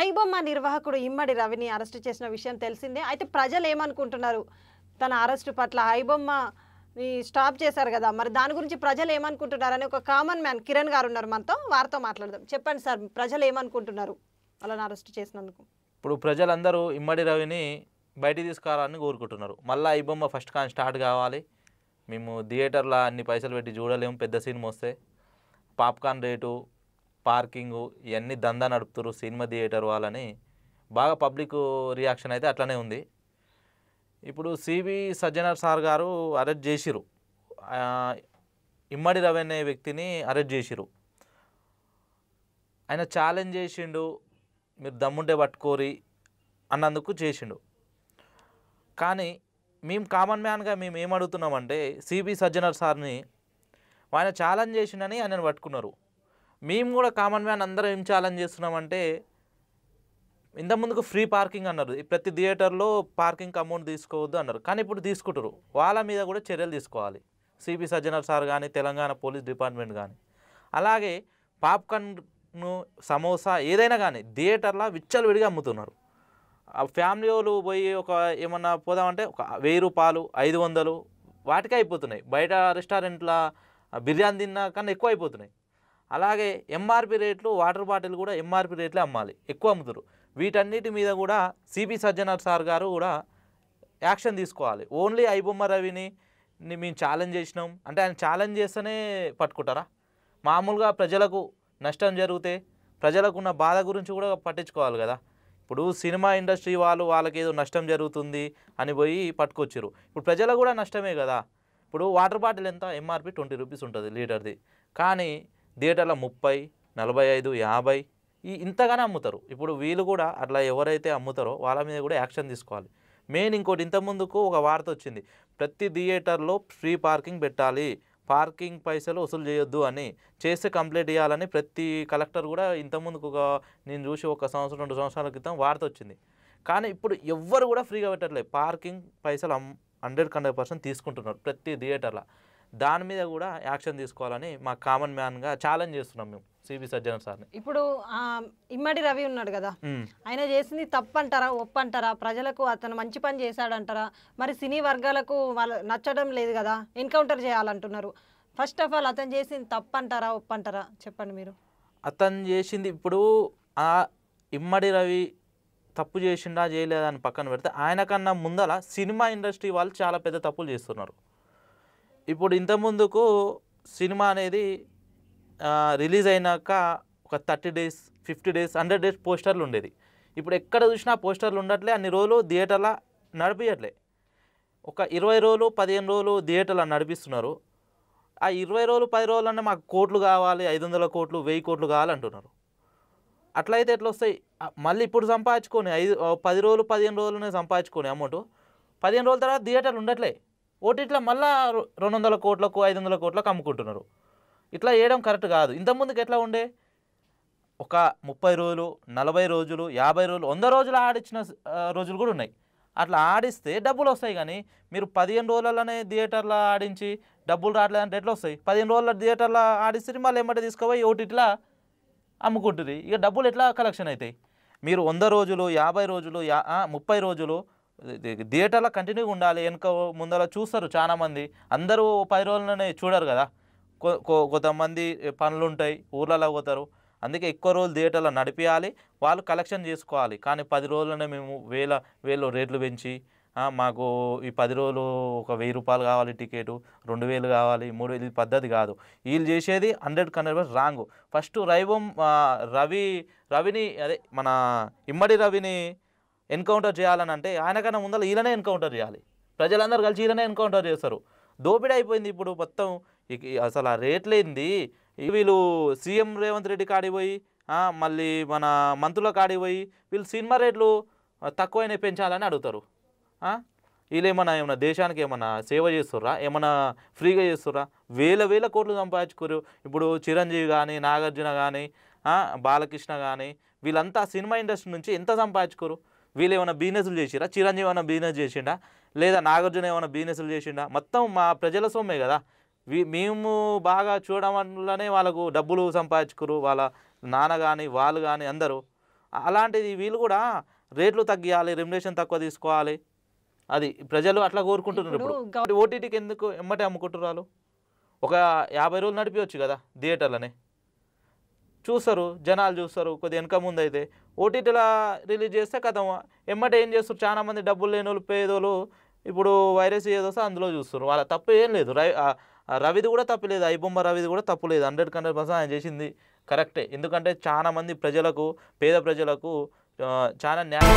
ఐబొమ్మ నిర్వాహకుడు ఇమ్మడి రవిని అరెస్టు చేసిన విషయం తెలిసిందే. అయితే ప్రజలు ఏమనుకుంటున్నారు? తన అరెస్టు పట్ల ఐబొమ్మని స్టాప్ చేశారు గదా! మరి దాని గురించి ప్రజలు ఏమనుకుంటున్నారని ఒక కామన్ మ్యాన్ కిరణ్ గారు ఉన్నారు మనతో. వారితో మాట్లాడదాం. చెప్పండి సార్, ప్రజలు ఏమనుకుంటున్నారు వాళ్ళని అరెస్టు చేసినందుకు? ఇప్పుడు ప్రజలందరూ ఇమ్మడి రవిని బయటికి తీసుకురావాలని కోరుకుంటున్నారు. మళ్ళీ ఐబొమ్మ ఫస్ట్ కానీ స్టార్ట్ కావాలి. మేము థియేటర్లో అన్ని పైసలు పెట్టి చూడలేము. పెద్ద సినిమా వస్తే పాప్కార్న్ రేటు, పార్కింగు ఇవన్నీ దందా నడుపుతారు సినిమా థియేటర్ వాళ్ళని. బాగా పబ్లిక్ రియాక్షన్ అయితే అట్లనే ఉంది. ఇప్పుడు సివి సజ్జనర్ సార్ గారు అరెస్ట్ చేసిరు. ఇమ్మడి రవి అనే వ్యక్తిని అరెస్ట్ చేసిరు. ఆయన ఛాలెంజ్ చేసిండు, మీరు దమ్ముంటే పట్టుకోరి అన్నందుకు చేసిండు. కానీ మేము కామన్ మ్యాన్గా మేము ఏమడుగుతున్నామంటే సిబి సజ్జనర్ సార్ని ఆయన ఛాలెంజ్ చేసిండని ఆయనను పట్టుకున్నారు. మేము కూడా కామన్ మ్యాన్ అందరం ఏం ఛాలెంజ్ చేస్తున్నామంటే ఇంతకుముందుకు ఫ్రీ పార్కింగ్ అన్నారు. ప్రతి థియేటర్లో పార్కింగ్ అమౌంట్ తీసుకోవద్దు అన్నారు. కానీ ఇప్పుడు తీసుకుంటారు. వాళ్ళ మీద కూడా చర్యలు తీసుకోవాలి. సిబి సజ్జనర్ సార్ కానీ, తెలంగాణ పోలీస్ డిపార్ట్మెంట్ కానీ. అలాగే పాప్కార్న్ను, సమోసా ఏదైనా కానీ థియేటర్లో విచ్చలవిడిగా అమ్ముతున్నారు. ఫ్యామిలీ వాళ్ళు పోయి ఒక ఏమన్నా పోదామంటే ఒక 1000 రూపాయలు, 500 వాటికే అయిపోతున్నాయి. బయట రెస్టారెంట్ల బిర్యానీ తిన్నా కన్నా ఎక్కువ అయిపోతున్నాయి. అలాగే ఎంఆర్పి రేట్లు, వాటర్ బాటిల్ కూడా ఎంఆర్పి రేట్లే అమ్మాలి, ఎక్కువ అమ్ముతారు. వీటన్నిటి మీద కూడా సిబి సజ్జనర్ సార్ గారు కూడా యాక్షన్ తీసుకోవాలి. ఓన్లీ ఐబొమ్మ రవిని మేము ఛాలెంజ్ చేసినాం అంటే ఆయన ఛాలెంజ్ చేస్తేనే పట్టుకుంటారా? మామూలుగా ప్రజలకు నష్టం జరిగితే ప్రజలకున్న బాధ గురించి కూడా పట్టించుకోవాలి కదా. ఇప్పుడు సినిమా ఇండస్ట్రీ వాళ్ళకి ఏదో నష్టం జరుగుతుంది అని పోయి పట్టుకొచ్చారు. ఇప్పుడు ప్రజలకు కూడా నష్టమే కదా. ఇప్పుడు వాటర్ బాటిల్ ఎంత? ఎంఆర్పి 20 రూపీస్ ఉంటుంది లీటర్ది. కానీ థియేటర్లో 30, 45, 50 ఇంతగానే అమ్ముతారు. ఇప్పుడు వీళ్ళు కూడా అట్లా ఎవరైతే అమ్ముతారో వాళ్ళ మీద కూడా యాక్షన్ తీసుకోవాలి. మెయిన్ ఇంకోటి, ఇంతకుముందుకు ఒక వార్త వచ్చింది, ప్రతి థియేటర్లో ఫ్రీ పార్కింగ్ పెట్టాలి, పార్కింగ్ పైసలు వసూలు చేయొద్దు అని, చేస్తే కంప్లైంట్ ఇవ్వాలని ప్రతి కలెక్టర్ కూడా ఇంతకుముందుకు నేను చూసి 1 సంవత్సరం 2 సంవత్సరాల క్రితం వార్త వచ్చింది. కానీ ఇప్పుడు ఎవ్వరు కూడా ఫ్రీగా పెట్టట్లేదు. పార్కింగ్ పైసలు 100% తీసుకుంటున్నారు ప్రతి థియేటర్లో. దాని మీద కూడా యాక్షన్ తీసుకోవాలని మా కామన్ మ్యాన్గా ఛాలెంజ్ చేస్తున్నాం మేము సిబి సజ్జనర్ సార్ని. ఇప్పుడు ఇమ్మడి రవి ఉన్నాడు కదా, ఆయన చేసింది తప్పు అంటారా, ఒప్పు అంటారా? ప్రజలకు అతను మంచి పని చేశాడంటారా? మరి సినీ వర్గాలకు వాళ్ళు నచ్చడం లేదు కదా, ఎన్కౌంటర్ చేయాలంటున్నారు. ఫస్ట్ ఆఫ్ ఆల్ అతను చేసింది తప్పు అంటారా, ఒప్పు అంటారా? చెప్పండి మీరు. అతను చేసింది ఇప్పుడు ఇమ్మడి రవి తప్పు చేసిండా చేయలేదా అని పక్కన పెడితే, ఆయన కన్నా ముందల సినిమా ఇండస్ట్రీ వాళ్ళు చాలా పెద్ద తప్పులు చేస్తున్నారు. ఇప్పుడు ఇంతకుముందుకు సినిమా అనేది రిలీజ్ అయినాక ఒక 30 days, 50 days, 100 days పోస్టర్లు ఉండేది. ఇప్పుడు ఎక్కడ చూసినా పోస్టర్లు ఉండట్లే. అన్ని రోజులు థియేటర్లో నడిపించట్లే. ఒక 20 రోజులు, 15 రోజులు థియేటర్లో నడిపిస్తున్నారు. ఆ 20 రోజులు, 10 రోజులన్నా మాకు కోట్లు కావాలి, 500 కోట్లు, 1000 కోట్లు కావాలంటున్నారు. అట్లయితే ఎట్లా వస్తాయి? మళ్ళీ ఇప్పుడు సంపాదించుకొని 10 రోజులు, 15 రోజులనే సంపాదించుకొని అమౌంట్ 15 రోజుల తర్వాత థియేటర్లు ఉండట్లే. ఓటీటీలో మళ్ళీ 200 కోట్లకు, 500 కోట్లకు అమ్ముకుంటున్నారు. ఇట్లా చేయడం కరెక్ట్ కాదు. ఇంతకుముందుకు ఎట్లా ఉండే? ఒక 30 రోజులు, 40 రోజులు, 50 రోజులు, 100 రోజులు ఆడిచ్చిన రోజులు కూడా ఉన్నాయి. అట్లా ఆడిస్తే డబ్బులు వస్తాయి. కానీ మీరు 15 రోజులలోనే థియేటర్లో ఆడించి డబ్బులు రావట్లేదంటే ఎట్లా వస్తాయి? 15 రోజుల థియేటర్లో ఆడిస్తే మళ్ళీ ఏమంటే తీసుకుపోయి ఓటీటీలో అమ్ముకుంటుంది. ఇక డబ్బులు ఎట్లా కలెక్షన్ అవుతాయి? మీరు 100 రోజులు, 50 రోజులు, 30 రోజులు థియేటర్లో కంటిన్యూగా ఉండాలి. వెనుక ముందర చూస్తారు చాలామంది. అందరూ 10 రోజులనే చూడరు కదా. కొంతమంది పనులు ఉంటాయి, ఊర్లలో పోతారు. అందుకే ఎక్కువ రోజులు థియేటర్లో నడిపించాలి, వాళ్ళు కలెక్షన్ చేసుకోవాలి. కానీ 10 రోజులనే మేము వేల రేట్లు పెంచి మాకు ఈ 10 రోజులు ఒక 1000 రూపాయలు కావాలి టికెటు, 2000 కావాలి, 3000, ఇది పద్ధతి కాదు. వీళ్ళు చేసేది 100% రాంగ్. ఫస్ట్ రవిని అదే మన ఇమ్మడి రవిని ఎన్కౌంటర్ చేయాలని అంటే ఆయనకన్నా ముందర వీళ్ళనే ఎన్కౌంటర్ చేయాలి. ప్రజలందరూ కలిసి వీళ్ళనే ఎన్కౌంటర్ చేస్తారు. దోపిడీ అయిపోయింది ఇప్పుడు మొత్తం. అసలు ఆ రేట్లేంది? వీళ్ళు సీఎం రేవంత్ రెడ్డి కాడికి పోయి, మళ్ళీ మన మంత్రుల కాడికి పోయి వీళ్ళు సినిమా రేట్లు తక్కువైనా పెంచాలని అడుగుతారు. వీళ్ళు ఏమన్నా దేశానికి ఏమన్నా సేవ చేస్తుర్రా? ఏమన్నా ఫ్రీగా చేస్తుర్రా? వేల కోట్లు సంపాదించుకోరు. ఇప్పుడు చిరంజీవి కానీ, నాగార్జున కానీ, బాలకృష్ణ కానీ వీళ్ళంతా సినిమా ఇండస్ట్రీ నుంచి ఎంత సంపాదించుకోరు? వీళ్ళు ఏమైనా బిజినెస్లు చేసిరా? చిరంజీవి ఏమైనా బిజినెస్ చేసిండా? లేదా నాగార్జున ఏమైనా బిజినెస్లు చేసిండా? మొత్తం మా ప్రజల సొమ్మే కదా. మేము బాగా చూడడం వల్లనే వాళ్ళకు డబ్బులు సంపాదించుకోరు. వాళ్ళ నాన్న కానీ వాళ్ళు కానీ అందరూ అలాంటిది వీళ్ళు కూడా రేట్లు తగ్గియాలి, రెమ్యునరేషన్ తక్కువ తీసుకోవాలి, అది ప్రజలు అట్లా కోరుకుంటున్నారు. ఇప్పుడు ఓటీటీకి ఎందుకు ఎమ్మటే అమ్ముకుంటున్నారు? ఒక 50 రోజులు నడిపించవచ్చు కదా థియేటర్లనే, చూస్తారు జనాలు చూస్తారు. కొద్ది వెనక ముందు అయితే ఓటీటీలో రిలీజ్ చేస్తే కథం ఎమ్మటే ఏం చేస్తారు, చాలామంది డబ్బులు లేని వాళ్ళు పేదోళ్ళు ఇప్పుడు వైరస్ ఏదో అందులో చూస్తారు. వాళ్ళ తప్పు ఏం లేదు. రవిది కూడా తప్పు లేదు, ఐబొమ్మ రవిది కూడా తప్పు లేదు. 100% ఆయన చేసింది కరెక్టే. ఎందుకంటే చాలా మంది ప్రజలకు, పేద ప్రజలకు చాలా న్యాయం